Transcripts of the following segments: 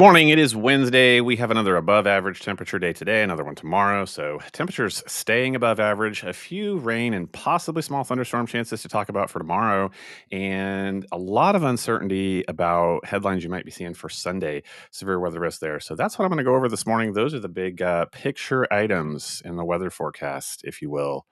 Morning. It is Wednesday. We have another above average temperature day today, another one tomorrow. So temperatures staying above average, a few rain and possibly small thunderstorm chances to talk about for tomorrow, and a lot of uncertainty about headlines you might be seeing for Sunday. Severe weather risk there. So that's what I'm going to go over this morning. Those are the big picture items in the weather forecast, if you will.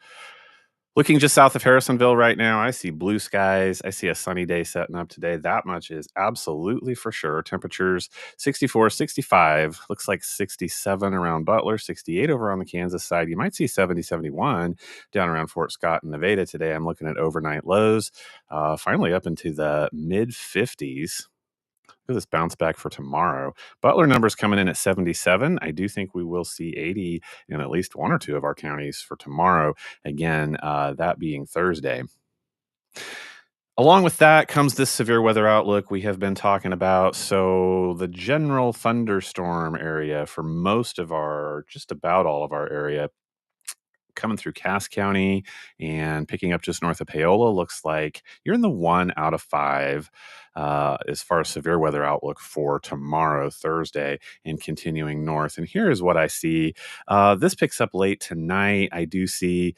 Looking just south of Harrisonville right now, I see blue skies. I see a sunny day setting up today. That much is absolutely for sure. Temperatures 64, 65. Looks like 67 around Butler, 68 over on the Kansas side. You might see 70, 71 down around Fort Scott and Nevada today. I'm looking at overnight lows, finally up into the mid 50s. Look at this bounce back for tomorrow. Butler numbers coming in at 77. I do think we will see 80 in at least one or two of our counties for tomorrow. Again, that being Thursday. Along with that comes this severe weather outlook we have been talking about. So, the general thunderstorm area for most of our, just about all of our area, coming through Cass County and picking up just north of Paola, looks like you're in the 1 out of 5 as far as severe weather outlook for tomorrow, Thursday, and continuing north. And here is what I see. This picks up late tonight. I do see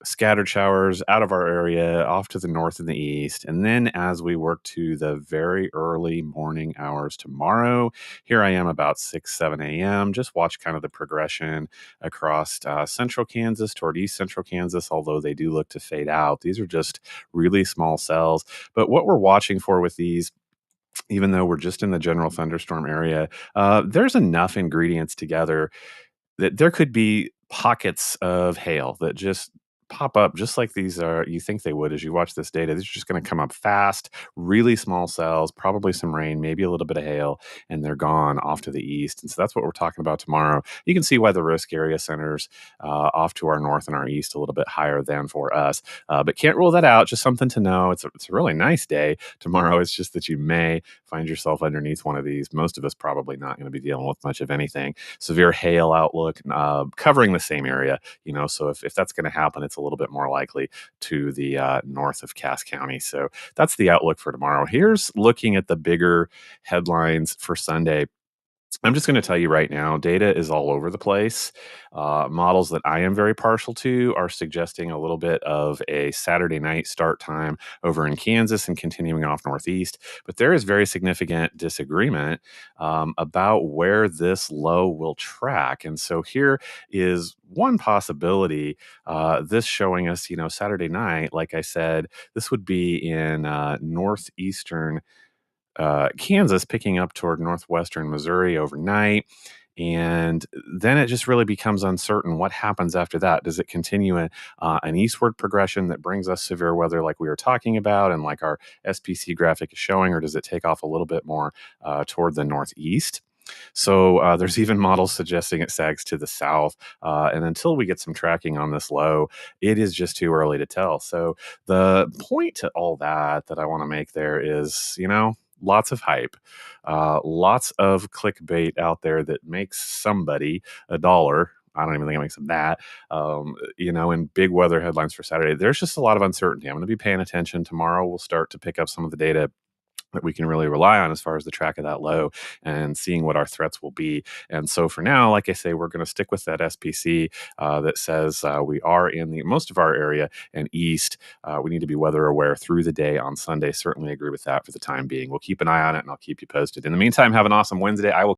scattered showers out of our area off to the north and the east. And then as we work to the very early morning hours tomorrow, here I am about 6, 7 a.m. Just watch kind of the progression across central Kansas toward east central Kansas, although they do look to fade out. These are just really small cells. But what we're watching for with these, even though we're just in the general thunderstorm area, there's enough ingredients together that there could be pockets of hail that just pop up just like these are you think they would as you watch this data. These are just going to come up fast, really small cells, probably some rain, maybe a little bit of hail, and they're gone off to the east. And so that's what we're talking about tomorrow. You can see why the risk area centers off to our north and our east a little bit higher than for us, but can't rule that out. Just something to know. It's a really nice day tomorrow. It's just that you may find yourself underneath one of these. Most of us probably not going to be dealing with much of anything. Severe hail outlook covering the same area, so if that's going to happen, it's a little bit more likely to the north of Cass County. So that's the outlook for tomorrow. Here's looking at the bigger headlines for Sunday. I'm just going to tell you right now, data is all over the place. Models that I am very partial to are suggesting a little bit of a Saturday night start time over in Kansas and continuing off northeast. But there is very significant disagreement about where this low will track. And so here is one possibility. This showing us, Saturday night, like I said, this would be in northeastern Kansas, picking up toward northwestern Missouri overnight. And then it just really becomes uncertain what happens after that. Does it continue an eastward progression that brings us severe weather like we were talking about and like our SPC graphic is showing, or does it take off a little bit more toward the northeast? So there's even models suggesting it sags to the south. And until we get some tracking on this low, it is just too early to tell. So the point to all that I want to make there is, lots of hype, lots of clickbait out there that makes somebody a dollar. I don't even think it makes them that, in big weather headlines for Saturday. There's just a lot of uncertainty. I'm going to be paying attention. Tomorrow we'll start to pick up some of the data that we can really rely on as far as the track of that low and seeing what our threats will be. And so for now, like I say, we're going to stick with that SPC that says we are in the most of our area and east. We need to be weather aware through the day on Sunday. Certainly agree with that for the time being. We'll keep an eye on it and I'll keep you posted. In the meantime, have an awesome Wednesday. I will